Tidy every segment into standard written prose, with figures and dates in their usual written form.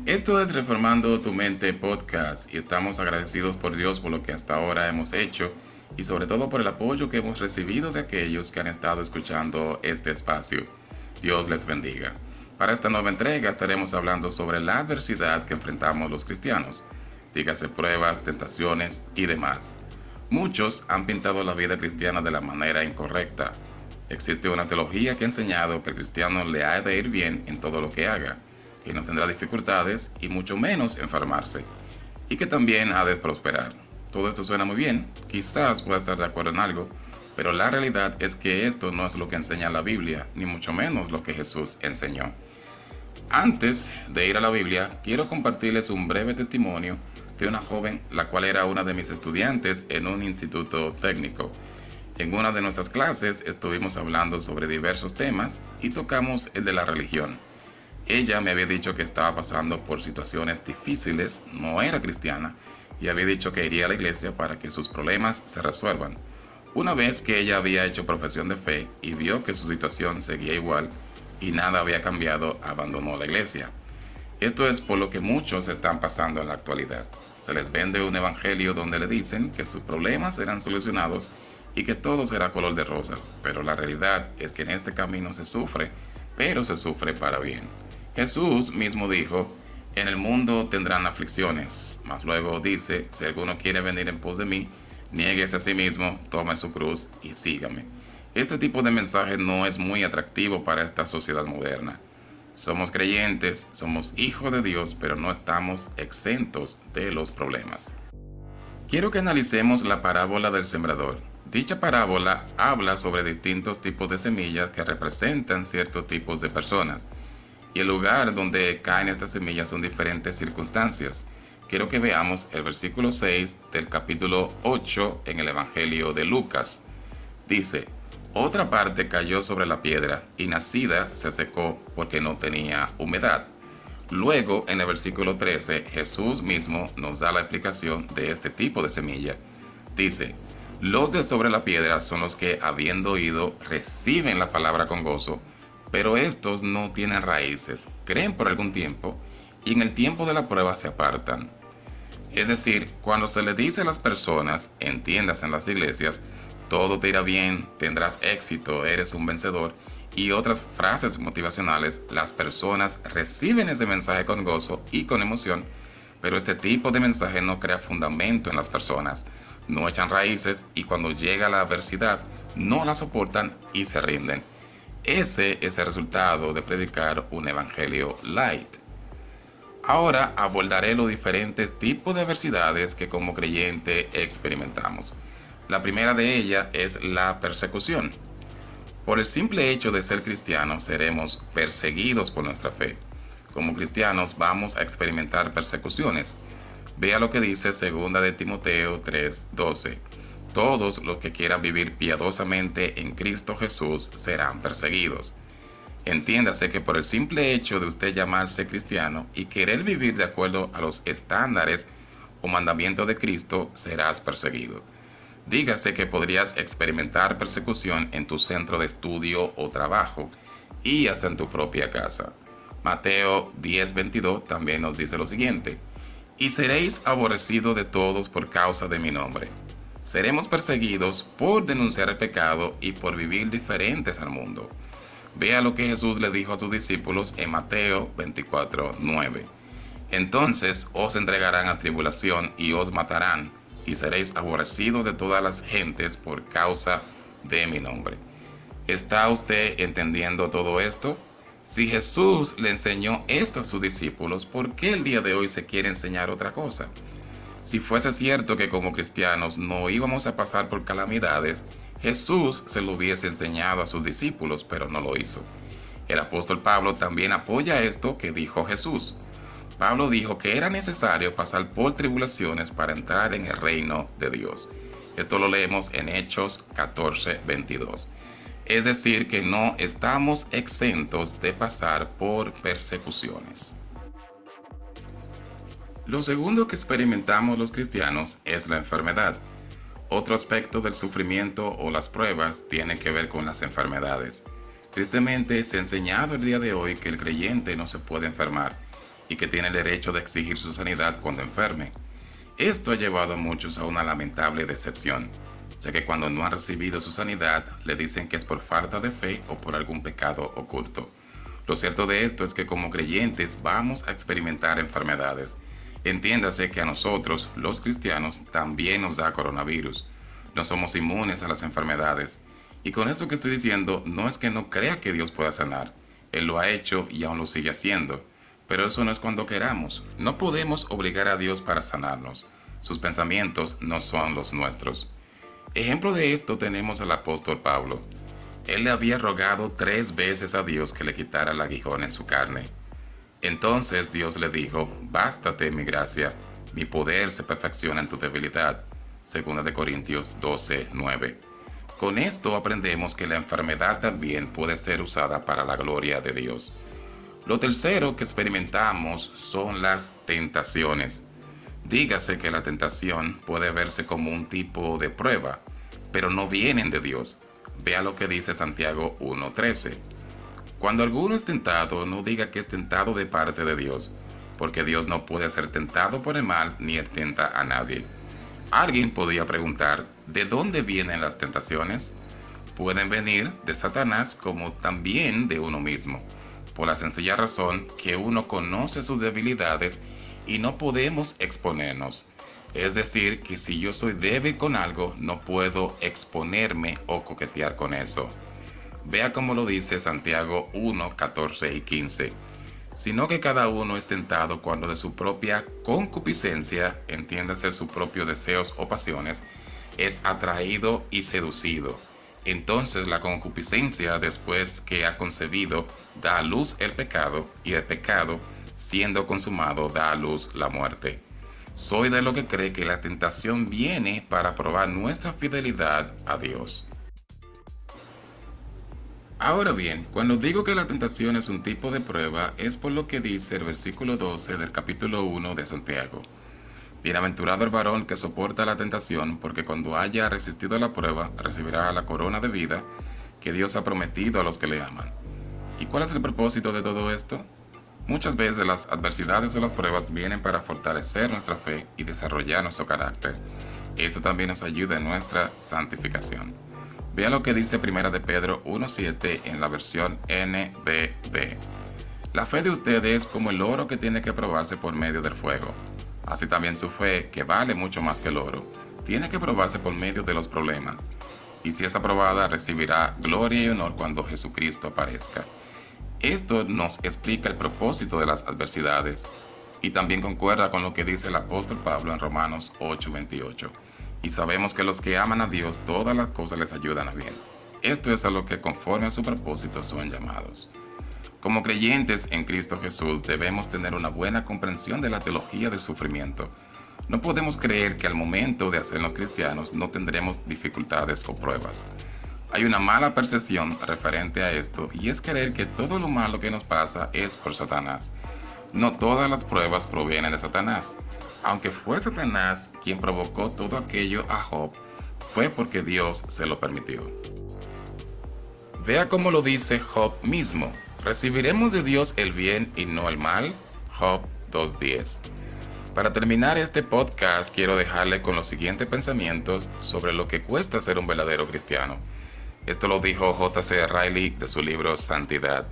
Esto es Reformando tu Mente Podcast y estamos agradecidos por Dios por lo que hasta ahora hemos hecho y sobre todo por el apoyo que hemos recibido de aquellos que han estado escuchando este espacio. Dios les bendiga. Para esta nueva entrega estaremos hablando sobre la adversidad que enfrentamos los cristianos, dígase pruebas, tentaciones y demás. Muchos han pintado la vida cristiana de la manera incorrecta. Existe una teología que ha enseñado que al cristiano le ha de ir bien en todo lo que haga, que no tendrá dificultades y mucho menos enfermarse, y que también ha de prosperar. Todo esto suena muy bien, quizás pueda estar de acuerdo en algo, pero la realidad es que esto no es lo que enseña la Biblia, ni mucho menos lo que Jesús enseñó. Antes de ir a la Biblia, quiero compartirles un breve testimonio de una joven, la cual era una de mis estudiantes en un instituto técnico. En una de nuestras clases estuvimos hablando sobre diversos temas y tocamos el de la religión. Ella me había dicho que estaba pasando por situaciones difíciles, no era cristiana, y había dicho que iría a la iglesia para que sus problemas se resuelvan. Una vez que ella había hecho profesión de fe y vio que su situación seguía igual y nada había cambiado, abandonó la iglesia. Esto es por lo que muchos están pasando en la actualidad. Se les vende un evangelio donde le dicen que sus problemas serán solucionados y que todo será color de rosas, pero la realidad es que en este camino se sufre, pero se sufre para bien. Jesús mismo dijo, en el mundo tendrán aflicciones, mas luego dice, si alguno quiere venir en pos de mí, niéguese a sí mismo, tome su cruz y sígame. Este tipo de mensaje no es muy atractivo para esta sociedad moderna. Somos creyentes, somos hijos de Dios, pero no estamos exentos de los problemas. Quiero que analicemos la parábola del sembrador. Dicha parábola habla sobre distintos tipos de semillas que representan ciertos tipos de personas. Y el lugar donde caen estas semillas son diferentes circunstancias. Quiero que veamos el versículo 6 del capítulo 8 en el Evangelio de Lucas. Dice, otra parte cayó sobre la piedra y nacida se secó porque no tenía humedad. Luego, en el versículo 13, Jesús mismo nos da la explicación de este tipo de semilla. Dice, los de sobre la piedra son los que, habiendo oído, reciben la palabra con gozo, pero estos no tienen raíces, creen por algún tiempo, y en el tiempo de la prueba se apartan. Es decir, cuando se le dice a las personas, entiendas en las iglesias, todo te irá bien, tendrás éxito, eres un vencedor, y otras frases motivacionales, las personas reciben ese mensaje con gozo y con emoción, pero este tipo de mensaje no crea fundamento en las personas, no echan raíces y cuando llega la adversidad no la soportan y se rinden. Ese es el resultado de predicar un evangelio light. Ahora abordaré los diferentes tipos de adversidades que como creyente experimentamos. La primera de ellas es la persecución. Por el simple hecho de ser cristianos seremos perseguidos por nuestra fe. Como cristianos vamos a experimentar persecuciones. Vea lo que dice 2 de Timoteo 3:12. Todos los que quieran vivir piadosamente en Cristo Jesús serán perseguidos. Entiéndase que por el simple hecho de usted llamarse cristiano y querer vivir de acuerdo a los estándares o mandamientos de Cristo, serás perseguido. Dígase que podrías experimentar persecución en tu centro de estudio o trabajo y hasta en tu propia casa. Mateo 10:22 también nos dice lo siguiente: y seréis aborrecidos de todos por causa de mi nombre. Seremos perseguidos por denunciar el pecado y por vivir diferentes al mundo. Vea lo que Jesús le dijo a sus discípulos en Mateo 24:9. Entonces os entregarán a tribulación y os matarán, y seréis aborrecidos de todas las gentes por causa de mi nombre. ¿Está usted entendiendo todo esto? Si Jesús le enseñó esto a sus discípulos, ¿por qué el día de hoy se quiere enseñar otra cosa? Si fuese cierto que como cristianos no íbamos a pasar por calamidades, Jesús se lo hubiese enseñado a sus discípulos, pero no lo hizo. El apóstol Pablo también apoya esto que dijo Jesús. Pablo dijo que era necesario pasar por tribulaciones para entrar en el reino de Dios. Esto lo leemos en Hechos 14:22. Es decir, que no estamos exentos de pasar por persecuciones. Lo segundo que experimentamos los cristianos es la enfermedad. Otro aspecto del sufrimiento o las pruebas tiene que ver con las enfermedades. Tristemente se ha enseñado el día de hoy que el creyente no se puede enfermar y que tiene el derecho de exigir su sanidad cuando enferme. Esto ha llevado a muchos a una lamentable decepción, ya que cuando no han recibido su sanidad le dicen que es por falta de fe o por algún pecado oculto. Lo cierto de esto es que como creyentes vamos a experimentar enfermedades. Entiéndase que a nosotros, los cristianos, también nos da coronavirus. No somos inmunes a las enfermedades. Y con eso que estoy diciendo, no es que no crea que Dios pueda sanar. Él lo ha hecho y aún lo sigue haciendo. Pero eso no es cuando queramos. No podemos obligar a Dios para sanarnos. Sus pensamientos no son los nuestros. Ejemplo de esto tenemos al apóstol Pablo. Él le había rogado 3 veces a Dios que le quitara el aguijón en su carne. Entonces Dios le dijo, bástate mi gracia, mi poder se perfecciona en tu debilidad. 2 Corintios 12:9. Con esto aprendemos que la enfermedad también puede ser usada para la gloria de Dios. Lo tercero que experimentamos son las tentaciones. Dígase que la tentación puede verse como un tipo de prueba, pero no vienen de Dios. Vea lo que dice Santiago 1:13. Cuando alguno es tentado, no diga que es tentado de parte de Dios, porque Dios no puede ser tentado por el mal, ni él tenta a nadie. Alguien podría preguntar, ¿de dónde vienen las tentaciones? Pueden venir de Satanás como también de uno mismo, por la sencilla razón que uno conoce sus debilidades y no podemos exponernos. Es decir, que si yo soy débil con algo, no puedo exponerme o coquetear con eso. Vea cómo lo dice Santiago 1:14 y 15. Sino que cada uno es tentado cuando de su propia concupiscencia, entiéndase sus propios deseos o pasiones, es atraído y seducido. Entonces la concupiscencia, después que ha concebido, da a luz el pecado, y el pecado, siendo consumado, da a luz la muerte. Soy de lo que cree que la tentación viene para probar nuestra fidelidad a Dios. Ahora bien, cuando digo que la tentación es un tipo de prueba, es por lo que dice el versículo 12 del capítulo 1 de Santiago. Bienaventurado el varón que soporta la tentación, porque cuando haya resistido a la prueba, recibirá la corona de vida que Dios ha prometido a los que le aman. ¿Y cuál es el propósito de todo esto? Muchas veces las adversidades o las pruebas vienen para fortalecer nuestra fe y desarrollar nuestro carácter. Eso también nos ayuda en nuestra santificación. Vea lo que dice 1 de Pedro 1:7 en la versión NBB. La fe de ustedes es como el oro que tiene que probarse por medio del fuego. Así también su fe, que vale mucho más que el oro, tiene que probarse por medio de los problemas. Y si es aprobada, recibirá gloria y honor cuando Jesucristo aparezca. Esto nos explica el propósito de las adversidades y también concuerda con lo que dice el apóstol Pablo en Romanos 8:28. Y sabemos que los que aman a Dios, todas las cosas les ayudan a bien. Esto es a lo que conforme a su propósito son llamados. Como creyentes en Cristo Jesús debemos tener una buena comprensión de la teología del sufrimiento. No podemos creer que al momento de hacernos cristianos no tendremos dificultades o pruebas. Hay una mala percepción referente a esto y es creer que todo lo malo que nos pasa es por Satanás. No todas las pruebas provienen de Satanás. Aunque fue Satanás quien provocó todo aquello a Job, fue porque Dios se lo permitió. Vea cómo lo dice Job mismo. ¿Recibiremos de Dios el bien y no el mal? Job 2:10. Para terminar este podcast quiero dejarle con los siguientes pensamientos sobre lo que cuesta ser un verdadero cristiano. Esto lo dijo J.C. Riley de su libro Santidad.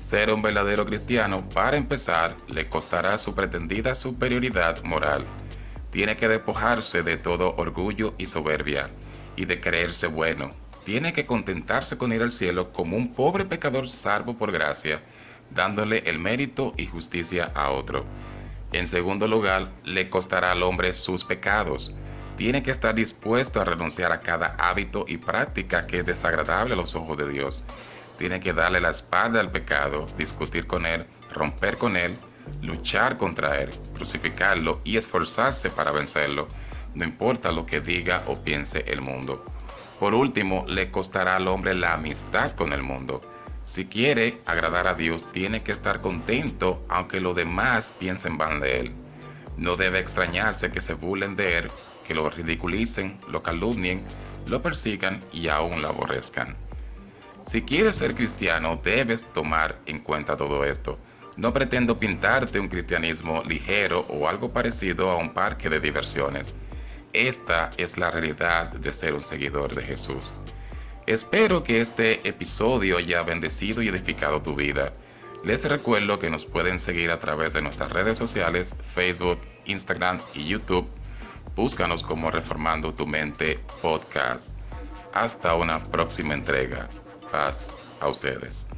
Ser un verdadero cristiano, para empezar, le costará su pretendida superioridad moral. Tiene que despojarse de todo orgullo y soberbia, y de creerse bueno. Tiene que contentarse con ir al cielo como un pobre pecador salvo por gracia, dándole el mérito y justicia a otro. En segundo lugar, le costará al hombre sus pecados. Tiene que estar dispuesto a renunciar a cada hábito y práctica que es desagradable a los ojos de Dios. Tiene que darle la espalda al pecado, discutir con él, romper con él, luchar contra él, crucificarlo y esforzarse para vencerlo, no importa lo que diga o piense el mundo. Por último, le costará al hombre la amistad con el mundo. Si quiere agradar a Dios, tiene que estar contento aunque los demás piensen mal de él. No debe extrañarse que se burlen de él, que lo ridiculicen, lo calumnien, lo persigan y aún lo aborrezcan. Si quieres ser cristiano, debes tomar en cuenta todo esto. No pretendo pintarte un cristianismo ligero o algo parecido a un parque de diversiones. Esta es la realidad de ser un seguidor de Jesús. Espero que este episodio haya bendecido y edificado tu vida. Les recuerdo que nos pueden seguir a través de nuestras redes sociales, Facebook, Instagram y YouTube. Búscanos como Reformando tu Mente Podcast. Hasta una próxima entrega. Paz a ustedes.